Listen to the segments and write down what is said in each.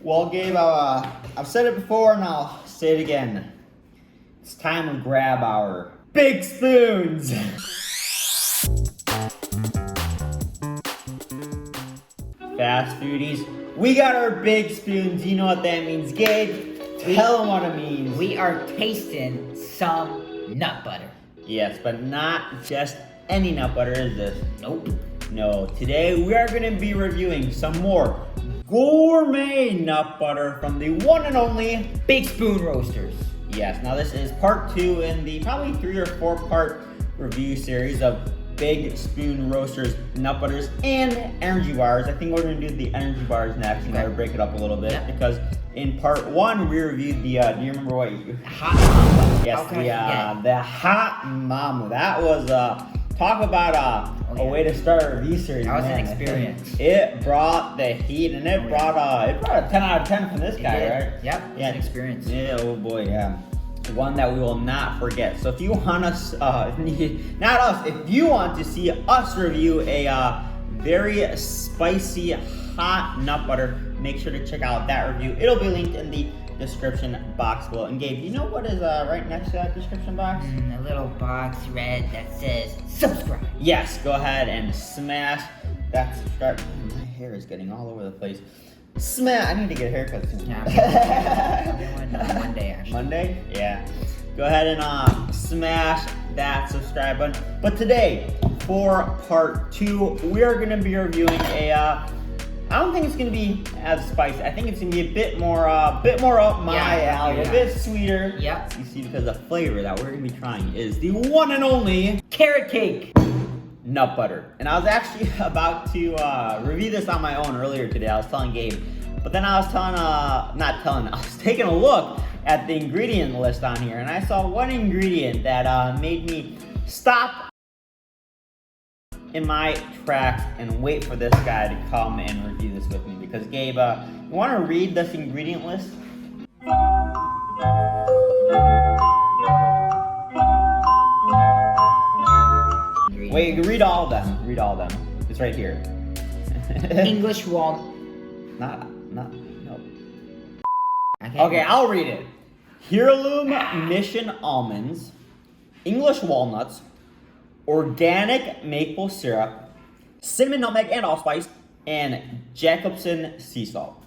Well, Gabe, I've said it before and I'll say it again. It's time to grab our big spoons. Fast foodies, we got our big spoons. You know what that means, Gabe? Tell them what it means. We are tasting some nut butter. Yes, but not just any nut butter, is this? Nope. No, today we are going to be reviewing some more gourmet nut butter from the one and only Big Spoon Roasters. Yes, now this is part 2 in the probably 3 or 4 part review series of Big Spoon Roasters nut butters and energy bars. I think we're going to do the energy bars next and break it up a little bit because in part 1 we reviewed the, do you remember what you... Hot Mama. Yes, the Hot Mama. That was, talk about a way to start a review series. That was an experience. It brought the heat and it brought a 10 out of 10 from this guy, right? Yep, yeah, an experience. Yeah, oh boy, yeah. One that we will not forget. So if you want us, not us, if you want to see us review a very spicy hot nut butter, make sure to check out that review. It'll be linked in the description box below. And Gabe, you know what is right next to that description box? A little box red that says subscribe. Yes, go ahead and smash that subscribe. My hair is getting all over the place. Smash! I need to get a haircut soon. Yeah, I'm going Monday actually. Monday? Yeah. Go ahead and smash that subscribe button. But today, for part 2, we are going to be reviewing a. I don't think it's going to be as spicy. I think it's going to be a bit more up my alley, a bit sweeter. Yep. You see, because the flavor that we're going to be trying is the one and only carrot cake nut butter. And I was actually about to review this on my own earlier today. I was telling Gabe, but then I was I was taking a look at the ingredient list on here, and I saw one ingredient that made me stop in my tracks and wait for this guy to come and review this with me. Because Gabe, you want to read this ingredient list? Wait, read all of them. Read all of them. It's right here. English walnut. No. Okay, I'll read it. Heirloom Mission almonds, English walnuts, organic maple syrup, cinnamon, nutmeg, and allspice, and Jacobson sea salt.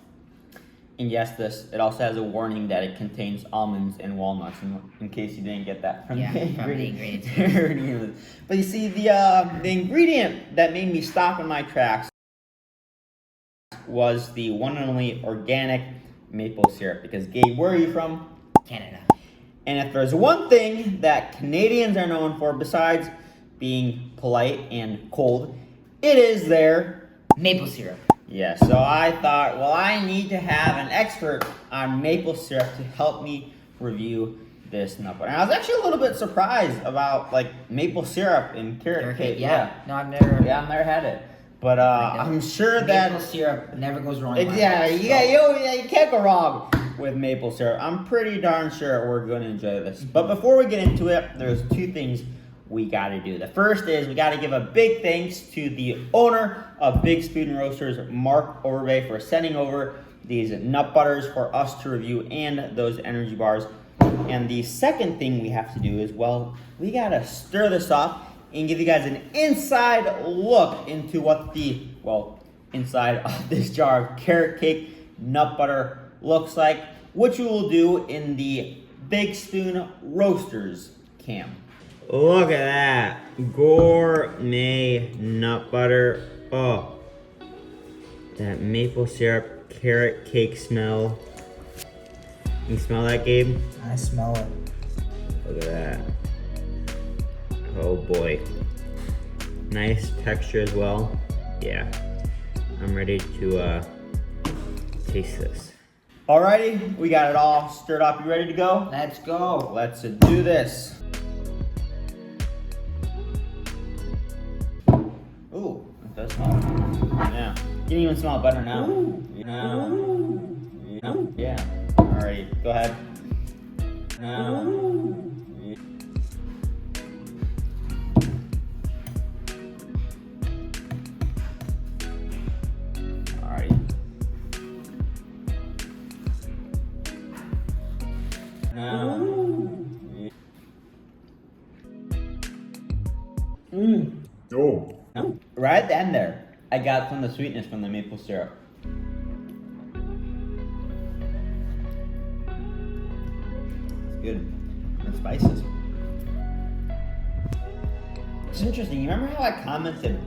And yes, it also has a warning that it contains almonds and walnuts, in case you didn't get that from the ingredients. But you see, the ingredient that made me stop in my tracks was the one and only organic maple syrup. Because Gabe, where are you from? Canada. And if there's one thing that Canadians are known for besides being polite and cold, it is their maple syrup. Yeah, so I thought, well, I need to have an expert on maple syrup to help me review this nut butter. And I was actually a little bit surprised about maple syrup in carrot cake. Yeah. No, I've never had it. But I'm sure that maple syrup never goes wrong. You can't go wrong with maple syrup. I'm pretty darn sure we're going to enjoy this. But before we get into it, there's 2 things we got to do. The first is we got to give a big thanks to the owner of Big Spoon Roasters, Mark Overbay, for sending over these nut butters for us to review and those energy bars. And the second thing we have to do is, well, we got to stir this up and give you guys an inside look into what the, inside of this jar of carrot cake nut butter looks like, which we will do in the Big Spoon Roasters cam. Look at that gourmet nut butter. Oh, that maple syrup carrot cake smell. You smell that, Gabe? I smell it. Look at that. Oh boy. Nice texture as well. Yeah, I'm ready to taste this. Alrighty, we got it all stirred up. You ready to go? Let's go. Let's do this. Ooh, it does smell. Yeah, you can even smell it better now. Ooh. Yeah. Alright, go ahead. Oh. Right at the end there, I got some of the sweetness from the maple syrup. It's good. And spices. It's interesting. You remember how I commented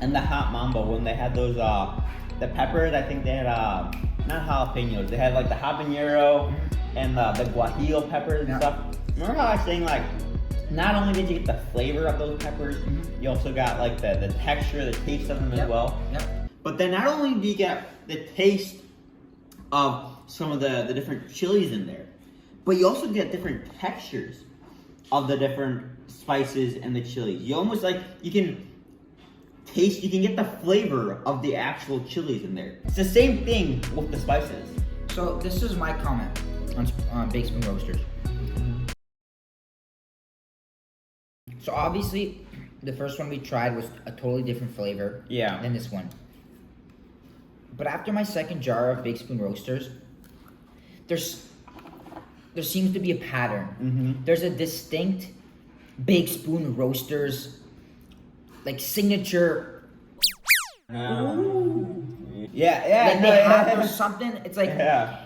in the Hot Mambo when they had those the peppers? I think they had not jalapenos. They had like the habanero and the guajillo peppers and stuff. Remember how I was saying like, not only did you get the flavor of those peppers, you also got like the texture, the taste of them as well. But then not only do you get the taste of some of the different chilies in there, but you also get different textures of the different spices and the chilies. You almost like, you can get the flavor of the actual chilies in there. It's the same thing with the spices. So this is my comment on Baked Spoon Roasters. So obviously, the first one we tried was a totally different flavor than this one. But after my second jar of Baked Spoon Roasters, there seems to be a pattern. There's a distinct Baked Spoon Roasters, like signature. There's something. It's like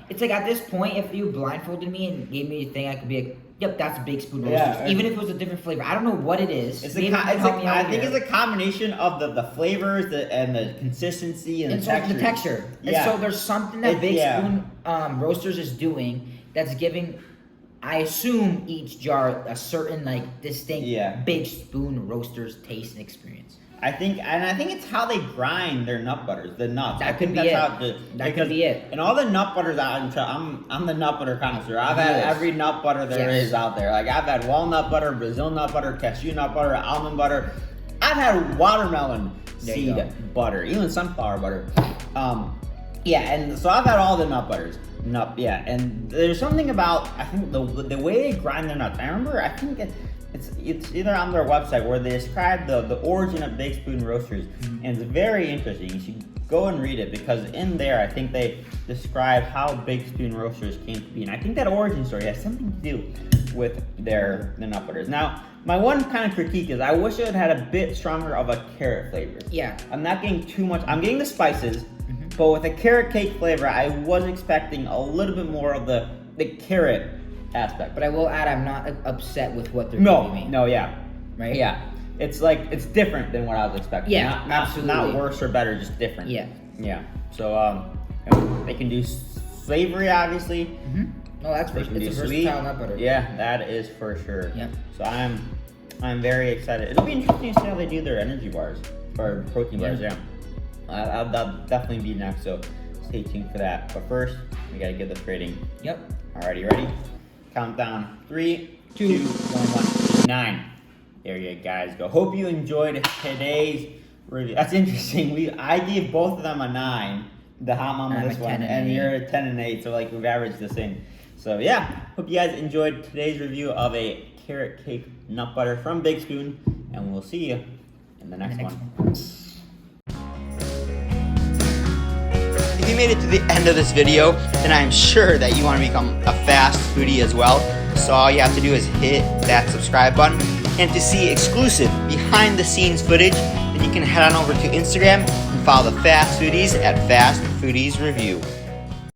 it's like at this point, if you blindfolded me and gave me a thing, I could be like, yep, that's Baked Spoon Roasters. Even if it was a different flavor, I don't know what it is. I think it's a combination of the flavors and the consistency and the texture. And so there's something that Baked Spoon Roasters is doing that's giving, I assume, each jar a certain like distinct Baked Spoon Roasters taste and experience. I think it's how they grind their nut butters, the nuts. That could be it. And all the nut butters I'm the nut butter connoisseur. I've had every nut butter there is out there. Like I've had walnut butter, Brazil nut butter, cashew nut butter, almond butter. I've had watermelon seed butter, even sunflower butter. And so I've had all the nut butters. And there's something about, I think the way they grind their nuts. I remember, I think it's either on their website where they describe the origin of Baked Spoon Roasters, and it's very interesting. You should go and read it, because in there I think they describe how Baked Spoon Roasters came to be, and I think that origin story has something to do with the nut butters. Now, my one kind of critique is I wish it had a bit stronger of a carrot flavor. I'm not getting too much. I'm getting the spices, but with a carrot cake flavor, I was expecting a little bit more of the carrot aspect. But I will add, I'm not upset with what they're giving me. Right? Yeah. It's like, it's different than what I was expecting. Absolutely. Not worse or better, just different. So, they can do savory, obviously. No, that's for sure. It's a versatile nut butter. Yeah, that is for sure. So I'm very excited. It'll be interesting to see how they do their energy bars, or protein bars, That'll definitely be next, so stay tuned for that. But first, we gotta give this rating. Alrighty, ready? Countdown, 3, 2, 1, 9. There you guys go. Hope you enjoyed today's review. That's interesting. I gave both of them a 9. The Hot Mama this one, and you're a 10 and 8. So like we've averaged the same. So yeah, hope you guys enjoyed today's review of a carrot cake nut butter from Baked Spoon, and we'll see you in the next one. If you made it to the end of this video, then I'm sure that you want to become a fast foodie as well. So all you have to do is hit that subscribe button. And to see exclusive behind the scenes footage, then you can head on over to Instagram and follow the Fast Foodies at Fast Foodies Review.